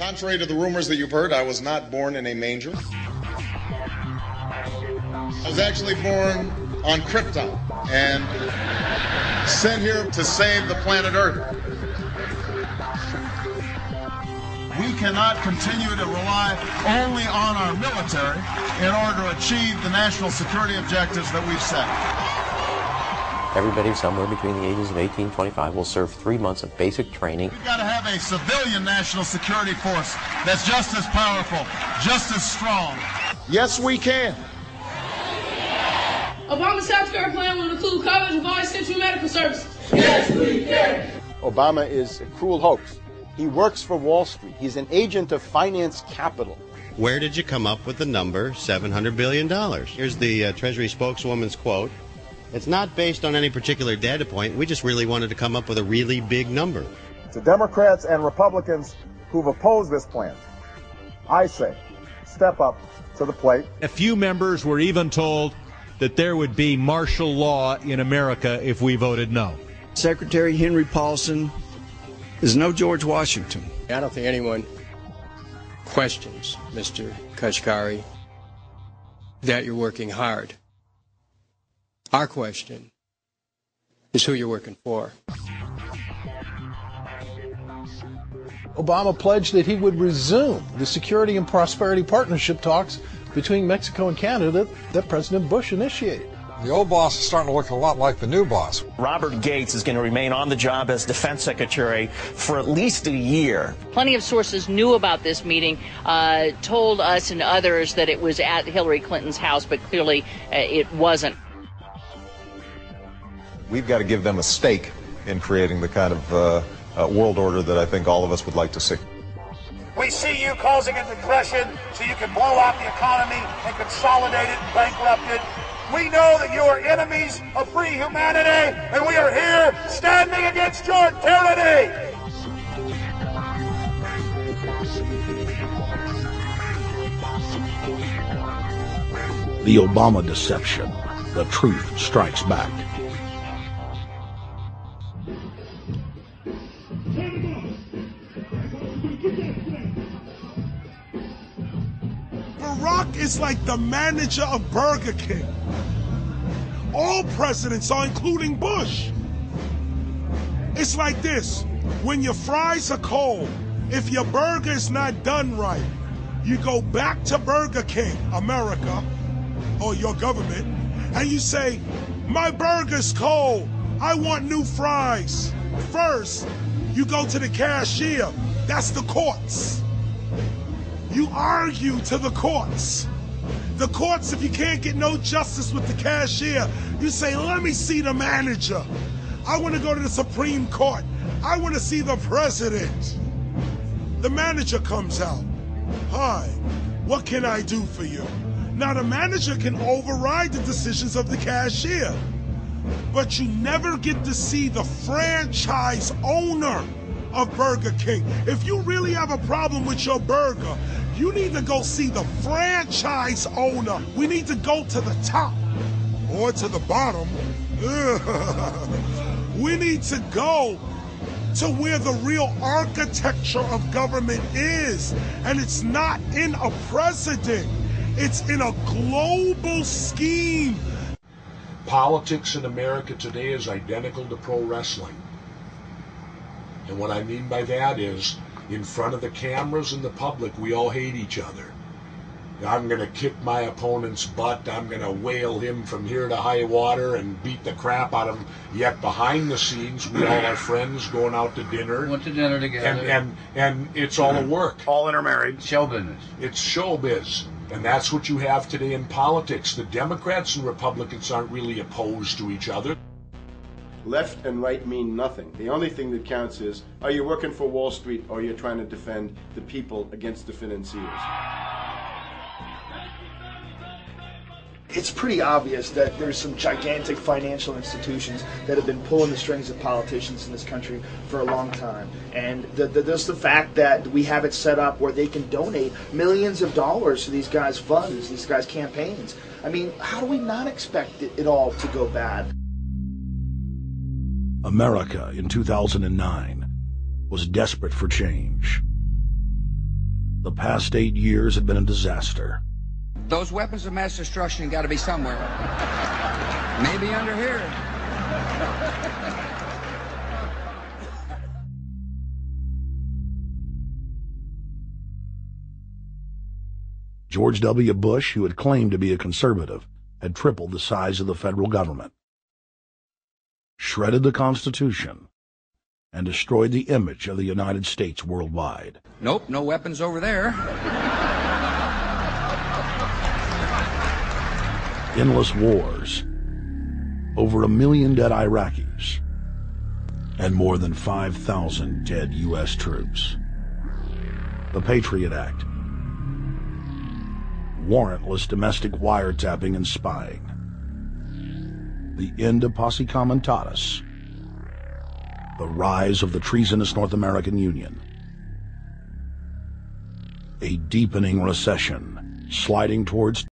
Contrary to the rumors that you've heard, I was not born in a manger. I was actually born on Krypton and sent here to save the planet Earth. We cannot continue to rely only on our military in order to achieve the national security objectives that we've set. Everybody somewhere between the ages of 18 and 25 will serve 3 months of basic training. We've got to have a civilian national security force that's just as powerful, just as strong. Yes, we can. Obama's healthcare plan will include coverage of all essential medical services. Yes, we can. Obama is a cruel hoax. He works for Wall Street. He's an agent of finance capital. Where did you come up with the number $700 billion? Here's the Treasury spokeswoman's quote. It's not based on any particular data point. We just really wanted to come up with a really big number. To Democrats and Republicans who've opposed this plan, I say, step up to the plate. A few members were even told that there would be martial law in America if we voted no. Secretary Henry Paulson is no George Washington. I don't think anyone questions, Mr. Kashkari, that you're working hard. Our question is who you're working for. Obama pledged that he would resume the Security and Prosperity Partnership talks between Mexico and Canada that President Bush initiated. The old boss is starting to look a lot like the new boss. Robert Gates is going to remain on the job as Defense Secretary for at least a year. Plenty of sources knew about this meeting, told us and others that it was at Hillary Clinton's house, but clearly it wasn't. We've got to give them a stake in creating the kind of world order that I think all of us would like to see. We see you causing a depression so you can blow out the economy and consolidate it and bankrupt it. We know that you are enemies of free humanity, and we are here standing against your tyranny. The Obama deception. The truth strikes back. Barack is like the manager of Burger King. All presidents are, including Bush. It's like this. When your fries are cold, if your burger is not done right, you go back to Burger King, America, or your government, and you say, my burger's cold. I want new fries. First, you go to the cashier. That's the courts. You argue to the courts. The courts, if you can't get no justice with the cashier, you say, let me see the manager. I want to go to the Supreme Court. I want to see the president. The manager comes out. Hi, what can I do for you? Now the manager can override the decisions of the cashier, but you never get to see the franchise owner of Burger King. If you really have a problem with your burger, you need to go see the franchise owner. We need to go to the top or to the bottom. We need to go to where the real architecture of government is. And it's not in a president. It's in a global scheme. Politics in America today is identical to pro wrestling. And what I mean by that is, in front of the cameras and the public, we all hate each other. I'm going to kick my opponent's butt. I'm going to whale him from here to high water and beat the crap out of him. Yet behind the scenes, we all are friends going out to dinner. Went to dinner together. And it's all a work. All intermarried. Show business. It's showbiz. And that's what you have today in politics. The Democrats and Republicans aren't really opposed to each other. Left and right mean nothing. The only thing that counts is, are you working for Wall Street or you're trying to defend the people against the financiers? It's pretty obvious that there's some gigantic financial institutions that have been pulling the strings of politicians in this country for a long time. And there's the fact that we have it set up where they can donate millions of dollars to these guys' funds, these guys' campaigns. I mean, how do we not expect it all to go bad? America in 2009 was desperate for change. The past 8 years had been a disaster. Those weapons of mass destruction got to be somewhere. Maybe under here. George W. Bush, who had claimed to be a conservative, had tripled the size of the federal government, shredded the Constitution, and destroyed the image of the United States worldwide. Nope, no weapons over there. Endless wars, over 1 million dead Iraqis, and more than 5,000 dead U.S. troops. The Patriot Act, warrantless domestic wiretapping and spying, the end of posse comitatus, the rise of the treasonous North American Union, a deepening recession sliding towards